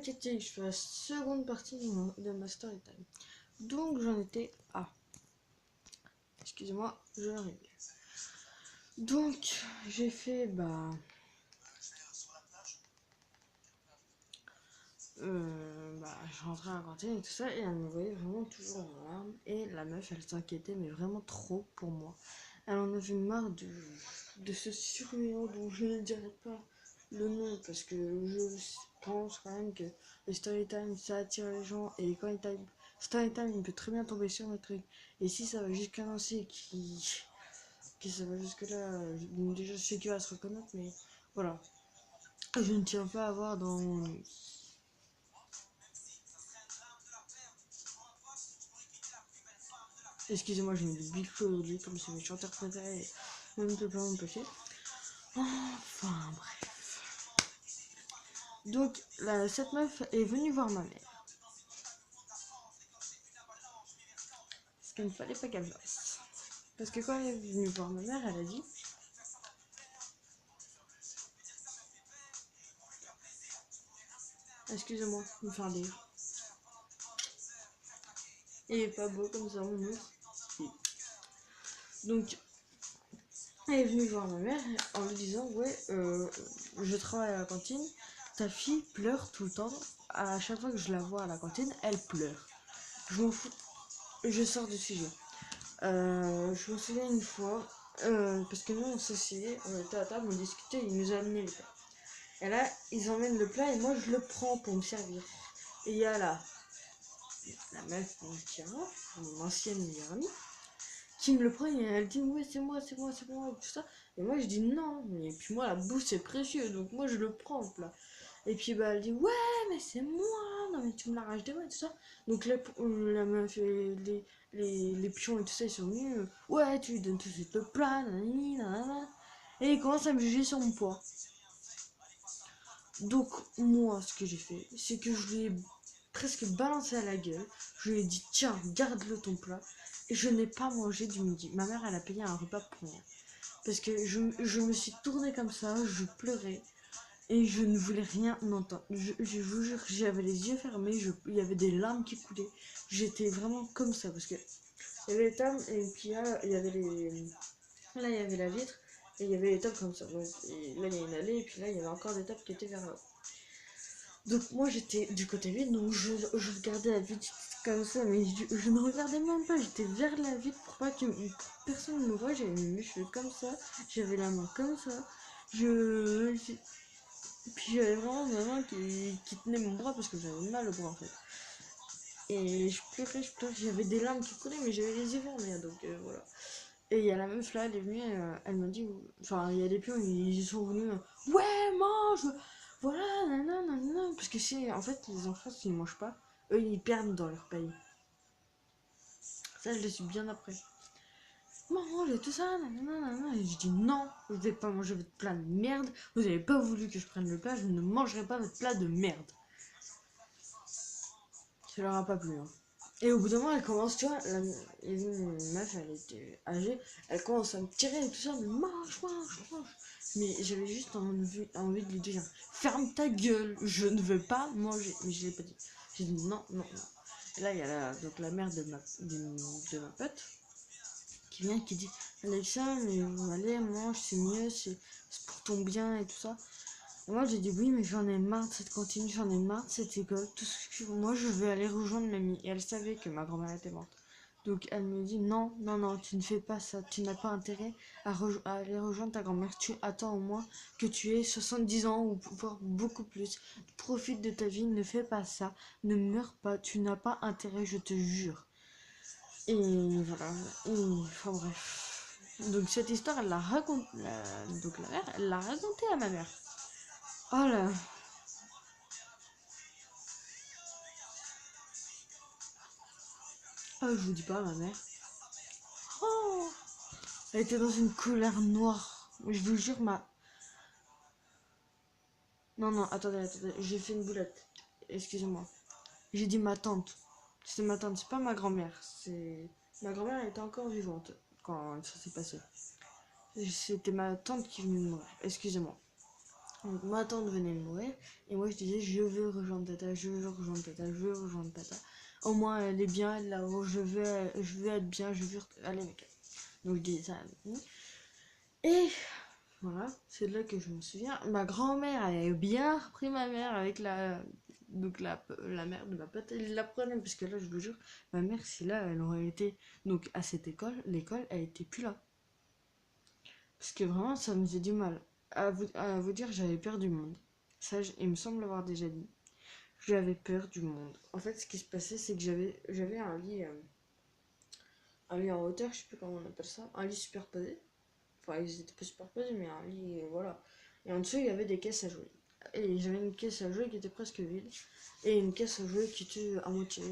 Titi, je fais la seconde partie de ma story time. Donc j'en étais à... Excusez-moi, je vais arriver. Donc j'ai fait je rentrais à la cantine et tout ça et elle me voyait vraiment toujours en larmes et la meuf elle s'inquiétait mais vraiment trop pour moi. Elle en avait marre de ce surveillant dont je ne dirais pas le nom parce que je pense quand même que le story time ça attire les gens et quand il tape story time il peut très bien tomber sur le truc et si ça va jusqu'à lancer qui ça va jusque là déjà je sais qu'il va se reconnaître mais voilà je ne tiens pas à voir dans. Excusez-moi, j'ai mis du Big Flo aujourd'hui comme c'est mes chanteurs préférés. Même de pas m'empêcher. Enfin bref. Donc cette meuf est venue voir ma mère. Ce qu'il ne fallait pas qu'elle fasse. Parce que quand elle est venue voir ma mère, elle a dit excusez-moi, me faire lire. Il est pas beau comme ça, mon ours. Donc, elle est venue voir ma mère en lui disant ouais, je travaille à la cantine. Ta fille pleure tout le temps. À chaque fois que je la vois à la cantine, elle pleure. Je m'en fous. Je sors du sujet. Je me souviens une fois, parce que nous on s'asseyait, on était à table, on discutait, ils nous amenaient le plat. Et là, ils emmènent le plat et moi je le prends pour me servir. Et il y a là la meuf qui a mon ancienne meilleure amie, qui me le prend et elle dit ouais c'est moi, c'est moi, c'est moi, et tout ça. Et moi je dis non, et puis moi la bouffe c'est précieux, donc moi je le prends le plat. Et puis elle dit ouais mais c'est moi, non mais tu me l'arraches de moi et tout ça. Donc la meuf et les pions et tout ça ils sont venus, ouais tu lui donnes tout de suite le plat, nanani, nanana. Et ils commencent à me juger sur mon poids. Donc moi ce que j'ai fait, c'est que je lui ai presque balancé à la gueule. Je lui ai dit tiens garde-le ton plat. Et je n'ai pas mangé du midi. Ma mère elle a payé un repas pour moi. Parce que je me suis tournée comme ça, je pleurais. Et je ne voulais rien entendre. Je vous jure, j'avais les yeux fermés, il y avait des larmes qui coulaient. J'étais vraiment comme ça parce que il y avait les tables et puis là, il y avait là, il y avait la vitre et il y avait les tables comme ça. Donc, et là, il y a une allée et puis là, il y avait encore des tables qui étaient vers là. Donc moi, j'étais du côté vide, donc je regardais la vitre comme ça, mais je ne regardais même pas. J'étais vers la vitre pour pas que personne ne me voie. J'avais mes cheveux comme ça, j'avais la main comme ça. Je Puis j'avais vraiment ma main qui tenait mon bras parce que j'avais mal au bras en fait. Et je pleurais, j'avais des larmes qui coulaient, mais j'avais les yeux fermés, donc voilà. Et il y a la meuf là, elle est venue, elle m'a dit, enfin il y a des pions, ils sont venus, ouais mange, voilà, nanana, parce que c'est, en fait les enfants s'ils mangent pas, eux ils perdent dans leur paye. Ça je l'ai su bien après. Mange et tout ça, nanana, et je dis non, je vais pas manger votre plat de merde, vous avez pas voulu que je prenne le plat, je ne mangerai pas votre plat de merde. Ça leur a pas plu. Hein. Et au bout d'un moment, elle commence, tu vois, une meuf, elle était âgée, elle commence à me tirer et tout ça, mais mange, mange, mange. Mais j'avais juste envie de lui dire, ferme ta gueule, je ne veux pas manger. Mais je l'ai pas dit. J'ai dit non, non, non. Et là, il y a donc la mère de ma pote qui vient, qui dit, Alexa, mais allez, mange, c'est mieux, c'est pour ton bien et tout ça. Moi j'ai dit oui mais j'en ai marre de cette cantine, j'en ai marre de cette école, tout ce que moi je vais aller rejoindre mamie. Et elle savait que ma grand-mère était morte. Donc elle me dit non, non, non, tu ne fais pas ça, tu n'as pas intérêt à aller rejoindre ta grand-mère, tu attends au moins que tu aies 70 ans ou voire beaucoup plus. Profite de ta vie, ne fais pas ça, ne meurs pas, tu n'as pas intérêt, je te jure. Et voilà, enfin bref. Donc cette histoire, elle la raconte, donc la mère, elle l'a racontée à ma mère. Oh là. Ah, je vous dis pas, ma mère. Oh, elle était dans une colère noire. Je vous jure, ma. Non, non, attendez, attendez. J'ai fait une boulette. Excusez-moi. J'ai dit ma tante. C'est ma tante, c'est pas ma grand-mère. C'est. Ma grand-mère, elle était encore vivante quand ça s'est passé. C'était ma tante qui venait de mourir. Excusez-moi. Donc ma tante venait de mourir et moi je disais je veux rejoindre Tata, je veux rejoindre Tata, je veux rejoindre Tata. Au moins elle est bien, elle là-haut, je veux être bien, je veux aller avec elle. Donc je disais ça à mamie. Et voilà, c'est de là que je me souviens. Ma grand-mère avait bien repris ma mère avec la mère de ma pote. Elle la prenait parce que là, je vous jure, ma mère, si là, elle aurait été donc à cette école, l'école, elle était plus là. Parce que vraiment, ça me faisait du mal. À vous dire, j'avais peur du monde. Ça, il me semble l'avoir déjà dit. J'avais peur du monde. En fait, ce qui se passait, c'est que j'avais un lit en hauteur, je sais plus comment on appelle ça, un lit superposé. Enfin, ils étaient pas superposés, mais un lit, voilà. Et en dessous, il y avait des caisses à jouer. Et j'avais une caisse à jouer qui était presque vide. Et une caisse à jouer qui était à moitié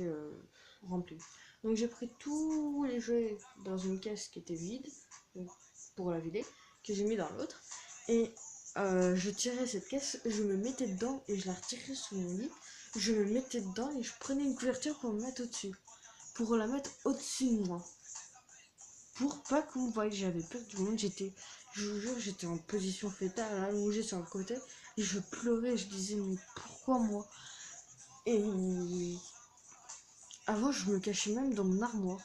remplie. Donc j'ai pris tous les jouets dans une caisse qui était vide, donc, pour la vider, que j'ai mis dans l'autre. Et je tirais cette caisse, je me mettais dedans et je la retirais sous mon lit. Je me mettais dedans et je prenais une couverture pour me mettre au-dessus. Pour la mettre au-dessus de moi. Pour pas qu'on voie que j'avais peur du monde, je vous jure, j'étais en position fétale, allongée sur le côté, et je pleurais, je disais, mais pourquoi moi? Et avant, je me cachais même dans mon armoire.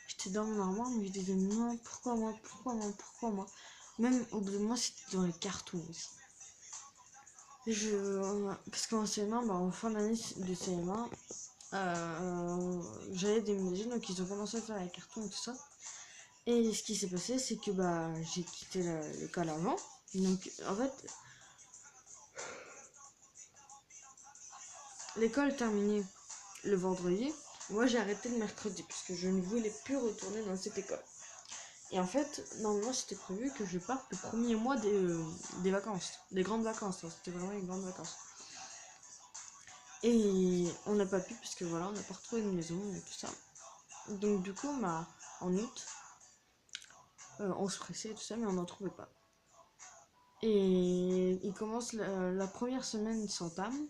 J'étais dans mon armoire, mais je disais, non, pourquoi moi, pourquoi moi, pourquoi moi? Même au bout de moi, c'était dans les cartons aussi. Parce qu'en CM1, en fin d'année de CM1, j'allais déménager, donc ils ont commencé à faire les cartons et tout ça. Et ce qui s'est passé, c'est que j'ai quitté l'école avant. Donc en fait, l'école terminait le vendredi. Moi j'ai arrêté le mercredi parce que je ne voulais plus retourner dans cette école. Et en fait, normalement c'était prévu que je parte le premier mois des vacances, des grandes vacances. C'était vraiment les grandes vacances. Et on n'a pas pu parce que voilà, on n'a pas retrouvé une maison et tout ça. Donc du coup, en août, on se pressait et tout ça, mais on n'en trouvait pas. Et il commence la première semaine s'entame.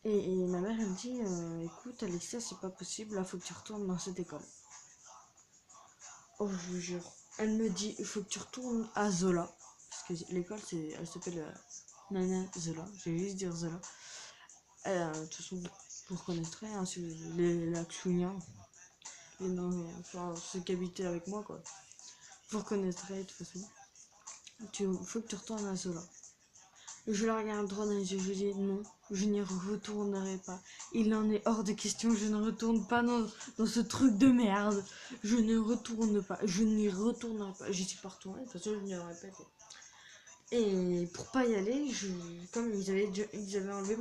Et ma mère elle me dit écoute Alexia, c'est pas possible, là faut que tu retournes dans cette école. Oh je vous jure. Elle me dit il faut que tu retournes à Zola. Parce que l'école elle s'appelle Nana Zola. Je vais juste dire Zola. De toute façon vous reconnaîtrez hein, les Laxuniens. Enfin ceux qui habitaient avec moi quoi. Vous reconnaîtrez de toute façon. Il faut que tu retournes à Zola. Je la regarde droit dans les yeux, je lui dis non, je n'y retournerai pas. Il en est hors de question, je ne retourne pas dans ce truc de merde. Je ne retourne pas, je n'y retournerai pas. J'y suis pas retournée, de toute façon je n'y aurais pas fait. Et pour pas y aller, comme ils avaient enlevé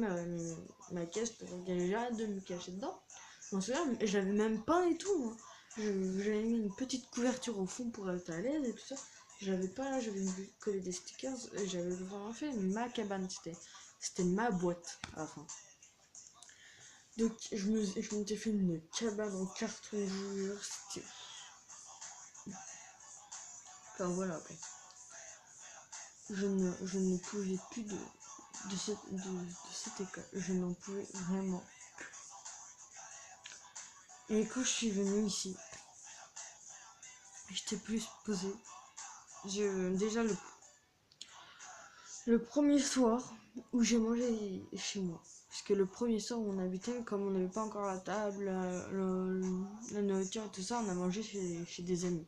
ma caisse pour que j'arrête de me cacher dedans. Je m'en souviens, j'avais même peint et tout. Moi. J'avais mis une petite couverture au fond pour être à l'aise et tout ça. J'avais pas là, j'avais collé des stickers, j'avais vraiment fait ma cabane, c'était ma boîte à la fin. Donc je m'étais fait une cabane en carton, je vous jure, c'était... Enfin voilà quoi. Je ne pouvais plus de cette école, je n'en pouvais vraiment plus. Et quand je suis venue ici, j'étais plus posée. Déjà le premier soir où j'ai mangé chez moi. Parce que le premier soir où on habitait, comme on n'avait pas encore la table, la nourriture et tout ça, on a mangé chez des amis.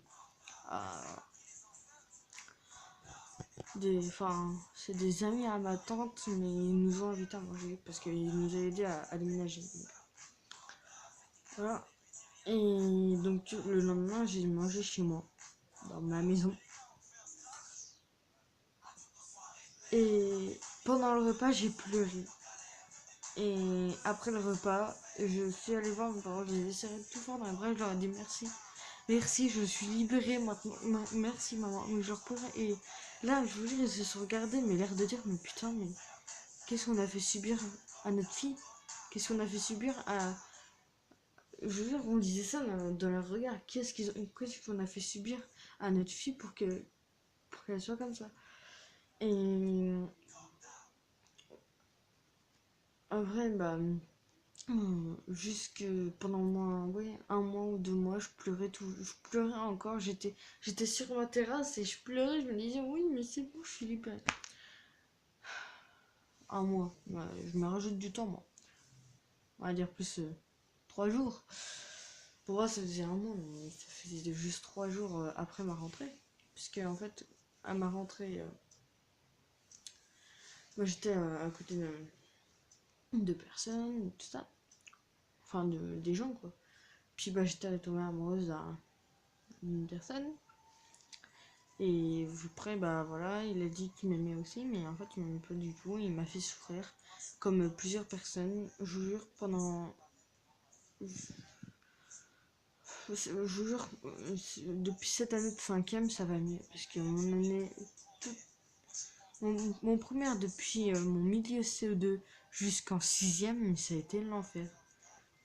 C'est des amis à ma tante, mais ils nous ont invités à manger parce qu'ils nous ont aidé à déménager. Donc, voilà. Et donc le lendemain, j'ai mangé chez moi, dans ma maison. Et pendant le repas, j'ai pleuré. Et après le repas, je suis allée voir mes parents, je les ai serrés tout fort dans les bras, je leur ai dit merci. Merci, je suis libérée maintenant. Merci maman. Mais je pleurais. Et là, je vous jure, ils se sont regardés, mais l'air de dire, mais putain, mais qu'est-ce qu'on a fait subir à notre fille? Qu'est-ce qu'on a fait subir à... Je veux dire, on disait ça dans leur regard. Qu'est-ce qu'on a fait subir à notre fille pour qu'elle soit comme ça? Et en vrai, Jusque pendant moins, ouais, 1 mois ou 2 mois, je pleurais tout, je pleurais encore. J'étais sur ma terrasse et je pleurais. Je me disais, oui, mais c'est bon, je suis libérée. 1 mois, ouais, je me rajoute du temps, moi. On va dire plus 3 jours. Pour moi, ça faisait 1 mois, mais ça faisait juste 3 jours après ma rentrée. Puisque, en fait, à ma rentrée, moi j'étais à côté de personnes, tout ça. Enfin, des gens, quoi. Puis, bah, j'étais tombée amoureuse d'une personne. Et après, bah voilà, il a dit qu'il m'aimait aussi, mais en fait, il m'aimait pas du tout. Il m'a fait souffrir, comme plusieurs personnes. Je vous jure, je vous jure, depuis cette année de 5e, ça va mieux. Parce que mon année, mon première depuis mon milieu CE2 jusqu'en 6e, ça a été l'enfer.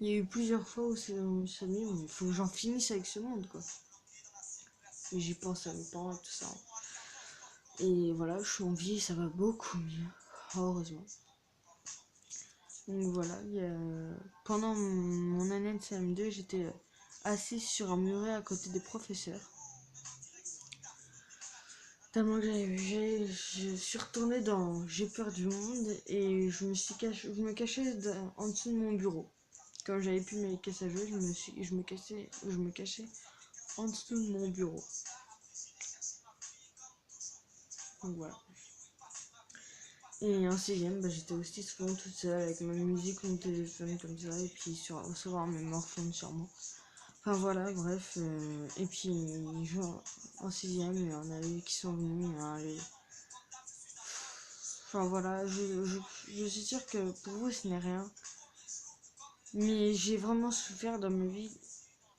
Il y a eu plusieurs fois où ça mieux, mais il faut que j'en finisse avec ce monde, quoi. Et j'y pense à mes parents et tout ça. Et voilà, je suis en vie, ça va beaucoup mieux, heureusement. Donc voilà, pendant mon année de CM2, j'étais assise sur un muret à côté des professeurs. Tellement que je suis retournée dans J'ai peur du monde et je me cachais en dessous de mon bureau. Quand j'avais plus mes caisses à jouer, je me cachais en dessous de mon bureau. Donc voilà. Et en 6e, bah, j'étais aussi souvent toute seule avec ma musique ou mon téléphone comme ça, et puis recevoir mes morphones sur moi. Enfin voilà, bref. Et puis en 6e, il y en a eu qui sont venus. Enfin voilà, je suis sûre que pour vous ce n'est rien. Mais j'ai vraiment souffert dans ma vie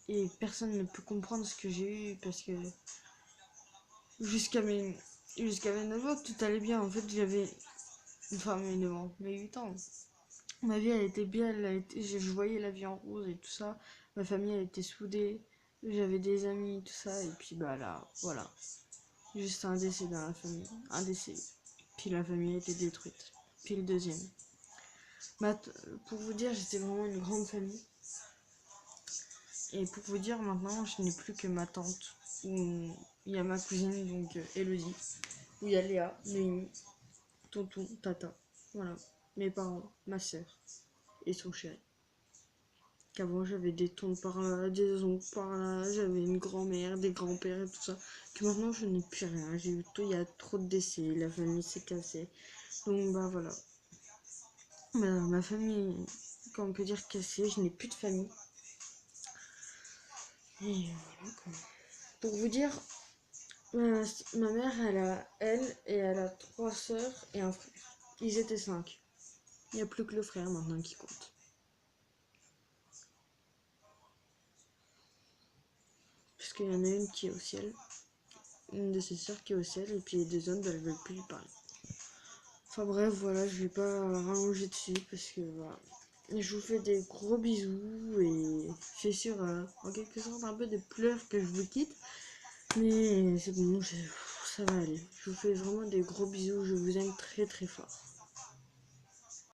et personne ne peut comprendre ce que j'ai eu parce que jusqu'à mes, jusqu'à mes 9 ans, tout allait bien. En fait, enfin mes 9 ans, mes 8 ans. Ma vie, elle était bien, je voyais la vie en rose et tout ça. Ma famille, elle était soudée. J'avais des amis, tout ça. Et puis, bah là, voilà. Juste un décès dans la famille. Un décès. Puis la famille a été détruite. Puis le deuxième. Bah, pour vous dire, j'étais vraiment une grande famille. Et pour vous dire, maintenant, je n'ai plus que ma tante. Où il y a ma cousine, donc Elodie. Où il y a Léa, Noémie, tonton, tata. Voilà. Mes parents, ma soeur et son chéri. Qu'avant j'avais des tontes par là, des oncles par là, j'avais une grand-mère, des grands-pères et tout ça. Que maintenant je n'ai plus rien. Il y a trop de décès, la famille s'est cassée. Donc bah voilà. Ma famille, quand on peut dire cassée, je n'ai plus de famille. Et voilà quoi. Pour vous dire, ma mère, elle a 3 sœurs et un frère. Ils étaient 5. Il n'y a plus que le frère maintenant qui compte. Parce qu'il y en a une qui est au ciel. Une de ses sœurs qui est au ciel. Et puis les 2 autres, elles veulent plus lui parler. Enfin bref, voilà, je vais pas rallonger dessus parce que voilà. Je vous fais des gros bisous et c'est sur en quelque sorte un peu de pleurs que je vous quitte. Mais c'est bon, ça va aller. Je vous fais vraiment des gros bisous, je vous aime très très fort.